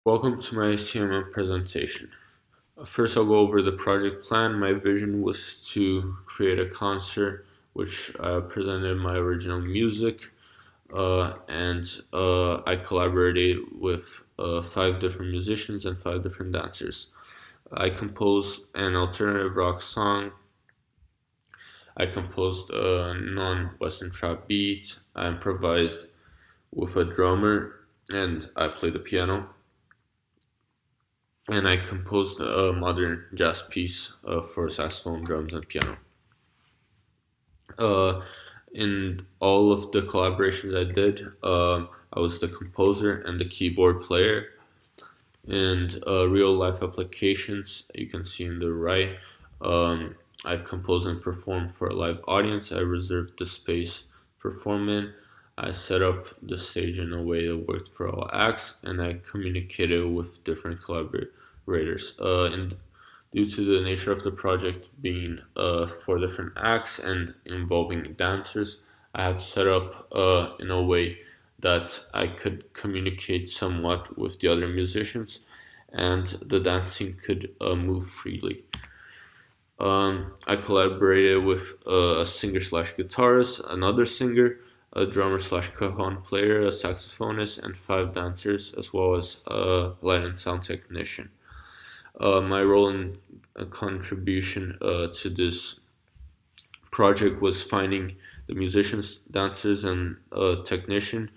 Welcome to my CMM presentation. First, I'll go over the project plan. My vision was to create a concert which presented my original music, and I collaborated with 5 different musicians and 5 different dancers. I composed an alternative rock song. I composed a non-Western trap beat. I improvised with a drummer, and I played the piano. And I composed a modern jazz piece for saxophone, drums, and piano. Uh, in all of the collaborations I did, I was the composer and the keyboard player. And real life applications, you can see in the right, I compose and perform for a live audience. I reserved the space performing. I set up the stage in a way that worked for all acts, and I communicated with different collaborators. And due to the nature of the project being 4 different acts and involving dancers, I had set up in a way that I could communicate somewhat with the other musicians, and the dancing could move freely. I collaborated with a singer slash guitarist, another singer, a drummer slash cajon player, a saxophonist, and 5 dancers, as well as a light and sound technician. My role and contribution to this project was finding the musicians, dancers, and technician.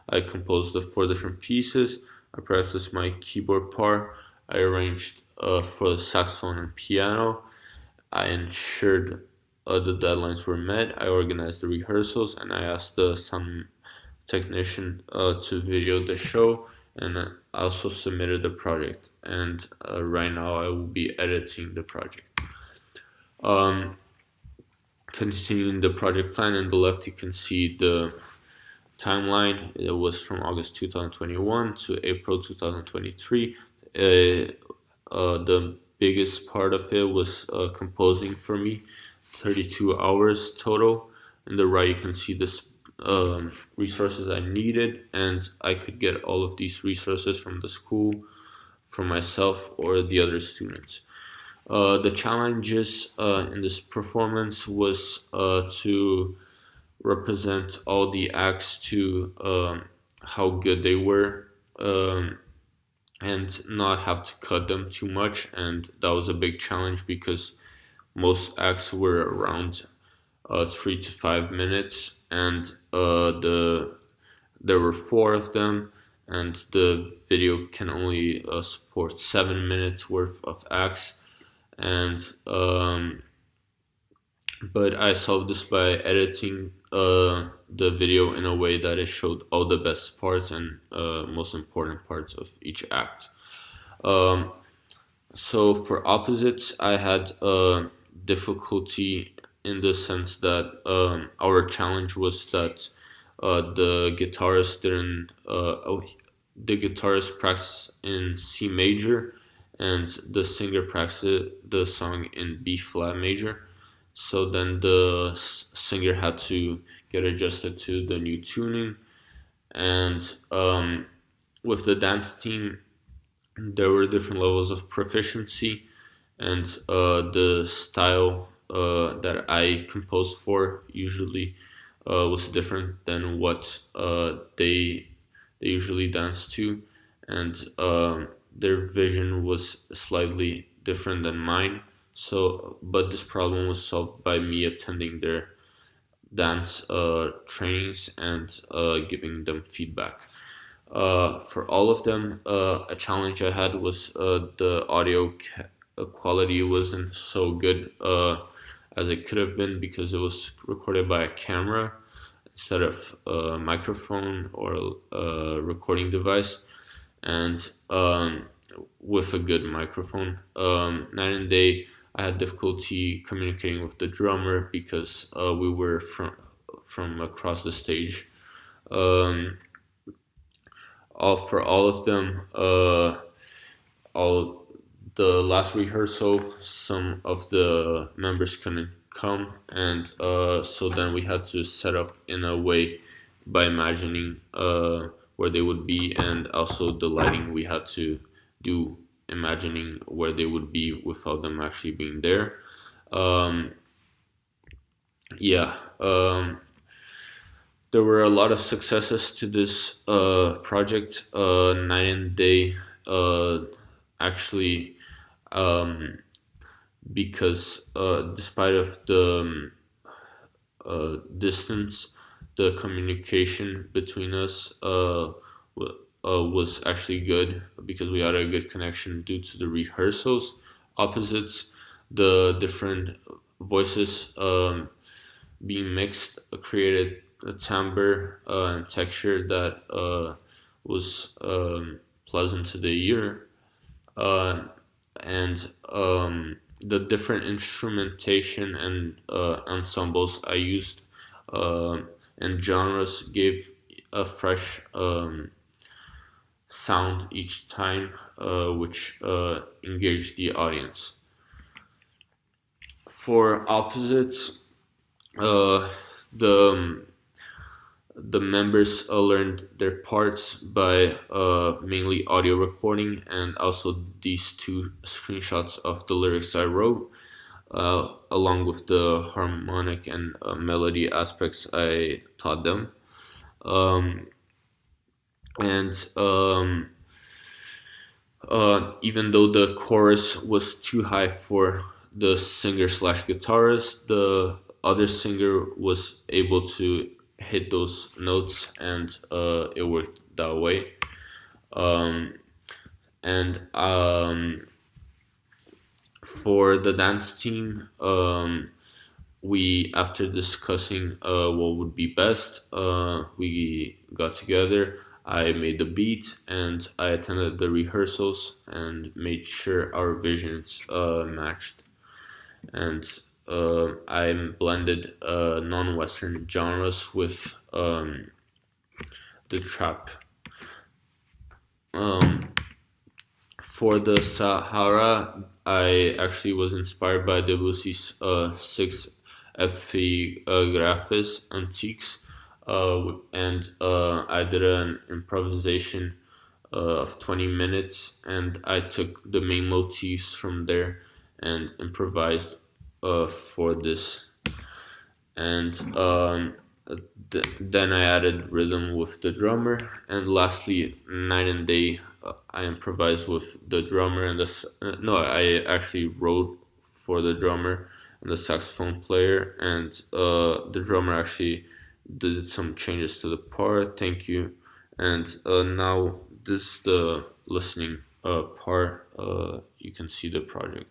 I composed the 4 different pieces. I practiced my keyboard part. I arranged for the saxophone and piano. I ensured the deadlines were met. I organized the rehearsals, and I asked the sound technician to video the show, and I also submitted the project. And right now I will be editing the project. Um, Continuing the project plan, on the left you can see the timeline. It was from August 2021 to April 2023. The biggest part of it was composing for me, 32 hours total. In the right you can see this resources I needed, and I could get all of these resources from the school, from myself, or the other students. The challenges in this performance was to represent all the acts to how good they were, and not have to cut them too much. And that was a big challenge because most acts were around 3 to 5 minutes, and there were 4 of them, and the video can only support 7 minutes worth of acts. And but I solved this by editing the video in a way that it showed all the best parts and most important parts of each act. Um, so for opposites, I had difficulty in the sense that our challenge was that the guitarist didn't. The guitarist practiced in C major, and the singer practiced the song in B flat major. So then the singer had to get adjusted to the new tuning. And with the dance team, there were different levels of proficiency, and the style that I composed for usually was different than what they usually dance to, and their vision was slightly different than mine. So, but this problem was solved by me attending their dance trainings and giving them feedback. For all of them, a challenge I had was the audio quality wasn't so good as it could have been, because it was recorded by a camera instead of a microphone or a recording device, and with a good microphone. Night and day, I had difficulty communicating with the drummer because we were from across the stage. Um, for all of them, all the last rehearsal, some of the members couldn't come, and so then we had to set up in a way by imagining where they would be, and also the lighting we had to do, imagining where they would be without them actually being there. Um, yeah, there were a lot of successes to this project. Night and day, actually, um, because despite of the distance, the communication between us was actually good because we had a good connection due to the rehearsals. Opposites, the different voices being mixed created a timbre and texture that was pleasant to the ear. Uh, and The different instrumentation and ensembles I used and genres gave a fresh sound each time, which engaged the audience. For opposites, uh, the the members learned their parts by mainly audio recording and also these two screenshots of the lyrics I wrote, along with the harmonic and melody aspects I taught them. Um, and Even though the chorus was too high for the singer slash guitarist, the other singer was able to hit those notes, and it worked that way. Um, and For the dance team, we after discussing what would be best, we got together. I made the beat and I attended the rehearsals and made sure our visions matched. And I blended non-Western genres with the trap. Um, for the Sahara, I actually was inspired by Debussy's six epigraphes antiques, and I did an improvisation of 20 minutes, and I took the main motifs from there and improvised for this. And Then I added rhythm with the drummer, and lastly, night and day, I improvised with the drummer and no, I actually wrote for the drummer and the saxophone player, and the drummer actually did some changes to the part. Thank you. And now this is the listening part. You can see the project.